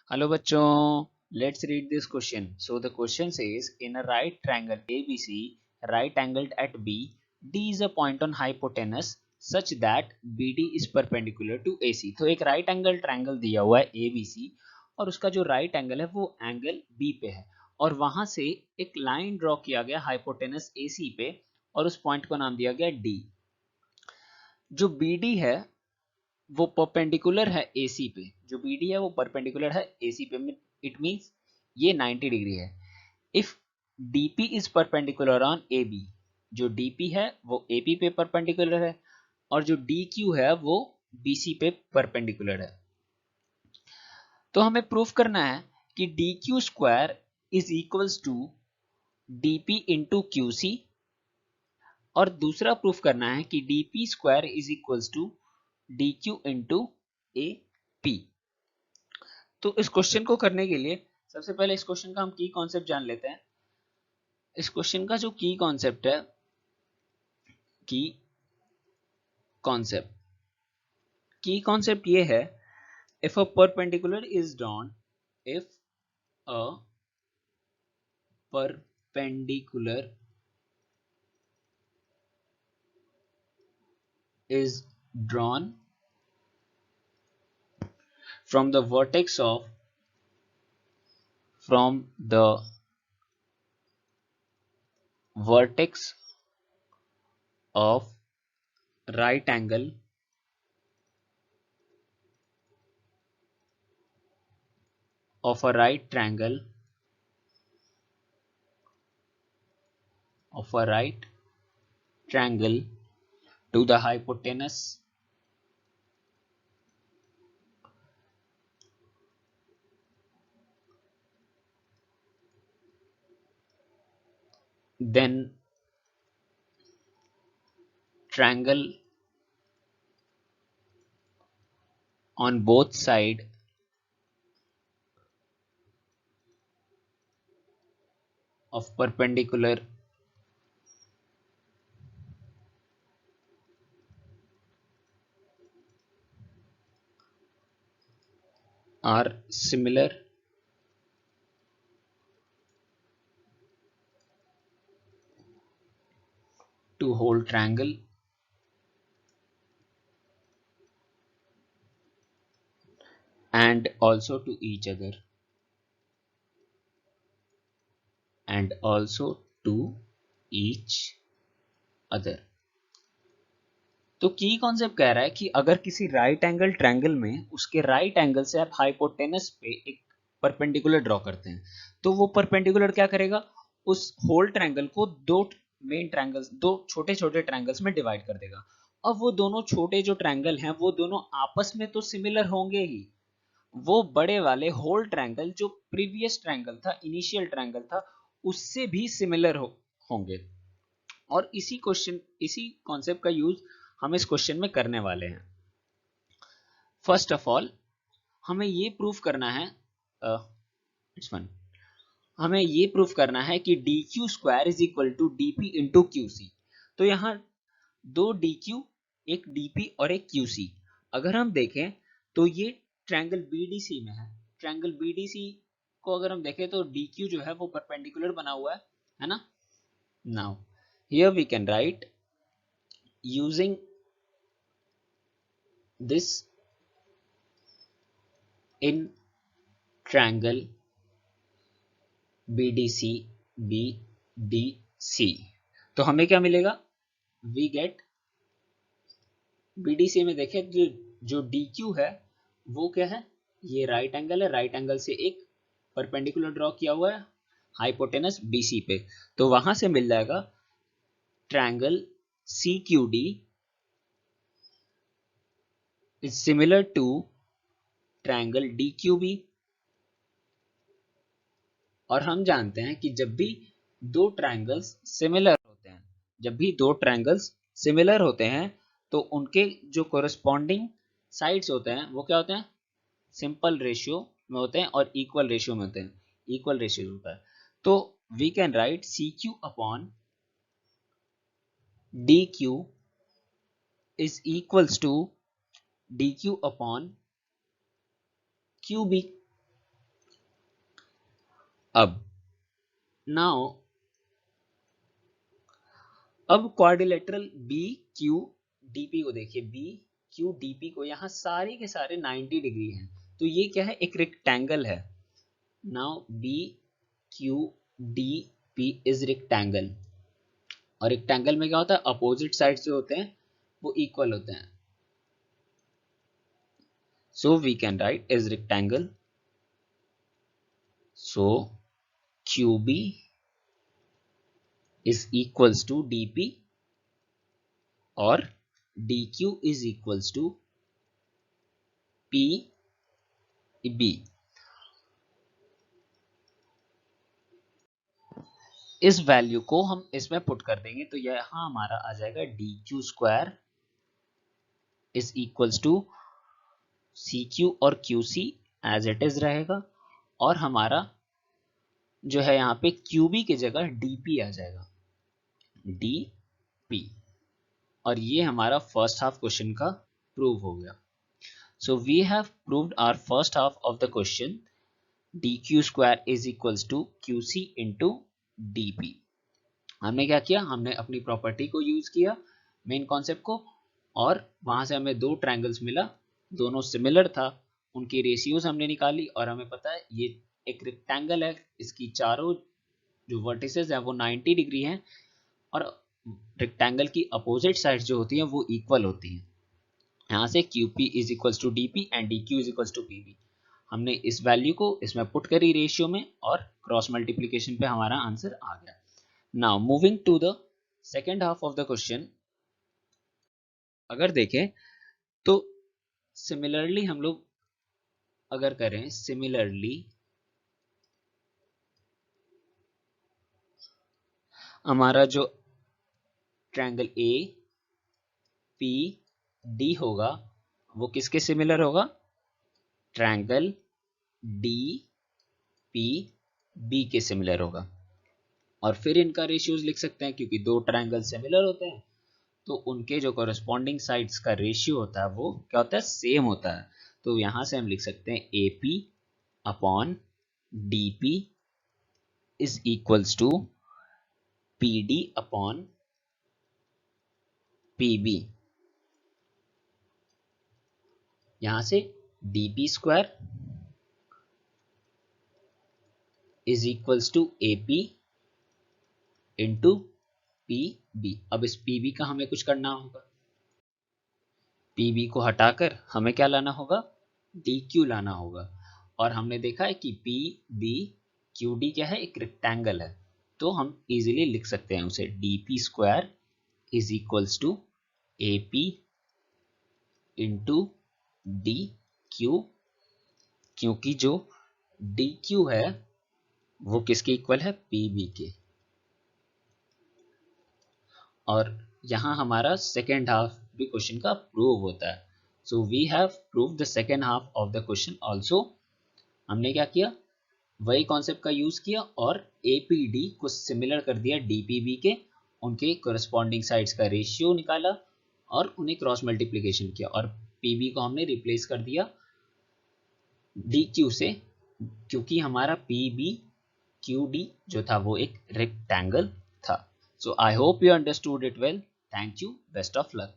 Hello bachon, let's read this question. So the question says in a right triangle ABC, right angled at B, D is a point on hypotenuse such that BD is perpendicular to AC. तो एक right angle triangle दिया हुआ है ABC और उसका जो right angle है वो angle B पे है और वहां से एक लाइन ड्रॉ किया गया hypotenuse AC पे और उस पॉइंट को नाम दिया गया D। जो BD है वो परपेंडिकुलर है AC पे, जो BD है वो परपेंडिकुलर है AC पे, इट मींस ये 90 डिग्री है। If DP is perpendicular on AB, जो DP है वो AP पे परपेंडिकुलर है और जो DQ है वो BC पे परपेंडिकुलर है। तो हमें प्रूफ करना है कि DQ square is equals to DP into QC और दूसरा प्रूफ करना है कि DP square is equals to DQ into AP। तो इस क्वेश्चन को करने के लिए सबसे पहले इस क्वेश्चन का हम की कॉन्सेप्ट जान लेते हैं। इस क्वेश्चन का जो की कॉन्सेप्ट है, की कॉन्सेप्ट ये है, if a perpendicular is drawn, if a perpendicular is drawn from the vertex of from the vertex of right angle of a right triangle of a right triangle to the hypotenuse then triangle on both sides of perpendicular are similar to whole triangle and also to each other and also to each other। तो की concept कह रहा है कि अगर किसी right angle triangle में उसके राइट एंगल से आप हाइपोटेनस पे एक परपेंडिकुलर ड्रॉ करते हैं तो वो परपेंडिकुलर क्या करेगा, उस होल ट्रायंगल को दो मेन ट्रायंगल्स, दो छोटे छोटे ट्रायंगल्स में डिवाइड कर देगा। अब वो दोनों छोटे जो ट्रायंगल हैं वो दोनों आपस में तो सिमिलर होंगे ही, वो बड़े वाले होल ट्रायंगल जो प्रीवियस ट्रायंगल था, इनिशियल ट्रायंगल था, उससे भी सिमिलर होंगे। और इसी कॉन्सेप्ट का यूज हम इस क्वेश्चन में करने वाले हैं। फर्स्ट ऑफ ऑल हमें ये प्रूफ करना है, इट्स फन हमें ये प्रूफ करना है कि D Q square is equal to DP into Q C. तो यहाँ दो डी क्यू, एक डीपी और एक क्यू सी, अगर हम देखें तो ये ट्रायंगल बीडीसी में है। ट्रायंगल बीडीसी को अगर हम देखें तो डी क्यू जो है वो परपेंडिकुलर बना हुआ है ना। Now here we can write using this in triangle BDC BDC। तो हमें क्या मिलेगा, वी गेट BDC में देखें जो DQ है वो क्या है, ये राइट एंगल है, राइट एंगल से एक परपेंडिकुलर ड्रॉ किया हुआ है हाइपोटेनस BC पे। तो वहां से मिल जाएगा triangle CQD is similar to triangle DQB। और हम जानते हैं कि जब भी दो ट्रायंगल्स सिमिलर होते हैं, जब भी दो ट्रायंगल्स सिमिलर होते हैं तो उनके जो कोरिस्पॉन्डिंग साइड्स होते हैं वो क्या होते हैं, सिंपल रेशियो में होते हैं और इक्वल रेशियो में होते हैं, इक्वल रेशियो होता है। तो we can write C Q upon D Q is equals to D Q upon Q B. अब नाउ अब क्वाड्रिलेटरल बी क्यू डीपी को देखिए, बी क्यू डीपी को यहाँ सारे के सारे 90 डिग्री हैं, तो ये क्या है, एक रेक्टेंगल है। Now B Q D P is rectangle, और रेक्टेंगल में क्या होता है, अपोजिट साइड्स जो होते हैं वो इक्वल होते हैं, so we can write is rectangle, so Q B is equals to D P और D Q is equals to P B. इस वैल्यू को हम इसमें पुट कर देंगे, तो यहाँ हमारा आ जाएगा D Q square is equals to C Q और Q C as it is रहेगा, और हमारा जो है यहाँ पे क्यू बी की जगह डी पी आ जाएगा, डी पी। और ये हमारा फर्स्ट हाफ क्वेश्चन का प्रूव हो गया। So we have proved our first half of the question, D Q square is equals to Q C into D P. हमने क्या किया, हमने अपनी प्रॉपर्टी को यूज किया, मेन कॉन्सेप्ट को, और वहां से हमें दो ट्रायंगल्स मिला, दोनों सिमिलर था, उनकी रेशियोज हमने निकाली, और हमें पता है ये एक रेक्टेंगल है, इसकी चारों जो वर्टिसेस है वो 90 डिग्री हैं, और रेक्टेंगल की अपोजिट साइड जो होती हैं वो इक्वल होती हैं। यहाँ से Q P is equals to D P and D Q is equals to P B. हमने इस वैल्यू को इसमें पुट करी रेशियो में, और क्रॉस मल्टीप्लीकेशन पे हमारा आंसर आ गया। Now moving to the second half of the question, अगर देखें तो सिमिलरली हम लोग अगर करें, सिमिलरली हमारा जो ट्रायंगल ए पी डी होगा वो किसके सिमिलर होगा, ट्रायंगल डी पी बी के सिमिलर होगा। और फिर इनका रेशियोज लिख सकते हैं, क्योंकि दो ट्रायंगल सिमिलर होते हैं तो उनके जो कॉरेस्पॉन्डिंग साइड्स का रेशियो होता है वो क्या होता है, सेम होता है। तो यहां से हम लिख सकते हैं A P upon D P is equals to P D upon P B. यहां से D P square is equals to A P into P B. अब इस पी बी का हमें कुछ करना होगा, पी बी को हटाकर हमें क्या लाना होगा, डी क्यू लाना होगा। और हमने देखा है कि पी बी क्यू डी क्या है, एक रेक्टेंगल है, तो हम इजीली लिख सकते हैं उसे, D P square is equals to A P into D Q, क्योंकि जो डी क्यू है वो किसके इक्वल है, पी बी के। और यहां हमारा सेकेंड हाफ भी क्वेश्चन का प्रूव होता है। So we have prove the second half of the question also. हमने क्या किया, वही कॉन्सेप्ट का यूज किया और एपीडी को सिमिलर कर दिया डीपीबी के, उनके कोरस्पॉन्डिंग साइड्स का रेशियो निकाला और उन्हें क्रॉस मल्टीप्लिकेशन किया, और पीबी को हमने रिप्लेस कर दिया डी क्यू से, क्योंकि हमारा पी बी क्यू डी जो था वो एक रेक्टेंगल था। So I hope you understood it well. Thank you, best of luck.